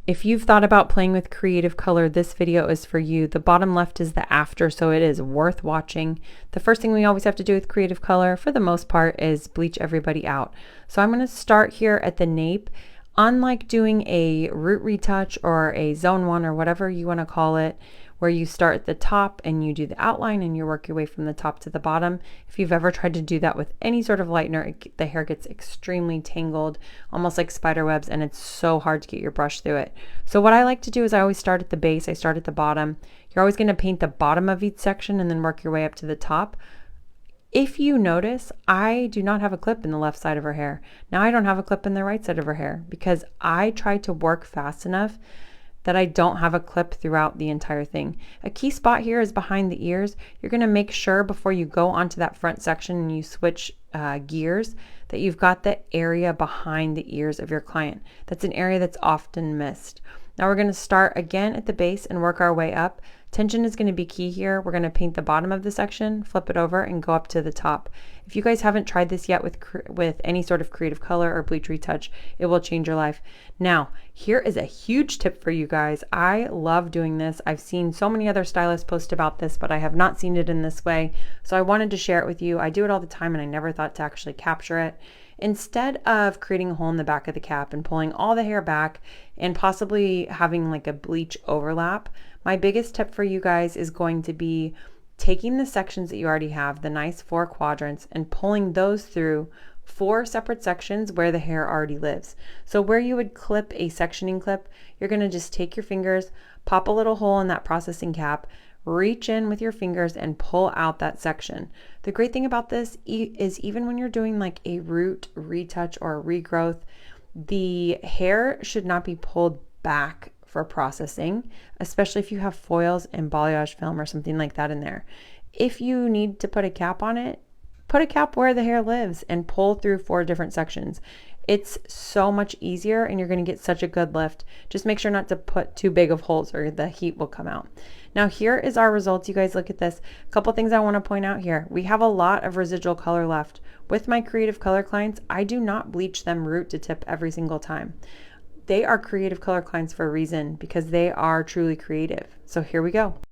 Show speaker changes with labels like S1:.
S1: If you've thought about playing with creative color, this video is for you. The bottom left is the after, so it is worth watching. The first thing we always have to do with creative color, for the most part, is bleach everybody out. So I'm going to start here at the nape. Unlike doing a root retouch or a zone 1 or whatever you want to call it, where you start at the top and you do the outline and you work your way from the top to the bottom. If you've ever tried to do that with any sort of lightener, the hair gets extremely tangled, almost like spider webs, and it's so hard to get your brush through it. So what I like to do is I always start at the base, I start at the bottom. You're always going to paint the bottom of each section and then work your way up to the top. If you notice, I do not have a clip in the left side of her hair. Now I don't have a clip in the right side of her hair because I tried to work fast enough that I don't have a clip throughout the entire thing. A key spot here is behind the ears. You're going to make sure before you go onto that front section and you switch gears that you've got the area behind the ears of your client. That's an area that's often missed. Now we're going to start again at the base and work our way up. Tension is going to be key here. We're going to paint the bottom of the section, flip it over, and go up to the top. If you guys haven't tried this yet with any sort of creative color or bleach retouch, it will change your life. Now, here is a huge tip for you guys. I love doing this. I've seen so many other stylists post about this, but I have not seen it in this way. So I wanted to share it with you. I do it all the time and I never thought to actually capture it. Instead of creating a hole in the back of the cap and pulling all the hair back and possibly having like a bleach overlap, my biggest tip for you guys is going to be taking the sections that you already have, the nice 4 quadrants, and pulling those through 4 separate sections where the hair already lives. So where you would clip a sectioning clip, you're going to just take your fingers, pop a little hole in that processing cap, reach in with your fingers and pull out that section. The great thing about this is even when you're doing like a root retouch or a regrowth, the hair should not be pulled back for processing, especially if you have foils and balayage film or something like that in there. If you need to put a cap on it, put a cap where the hair lives and pull through 4 different sections. It's so much easier and you're going to get such a good lift. Just make sure not to put too big of holes or the heat will come out. Now here is our results. You guys look at this. A couple things I want to point out here. We have a lot of residual color left. With my creative color clients, I do not bleach them root to tip every single time. They are creative color clients for a reason because they are truly creative. So here we go.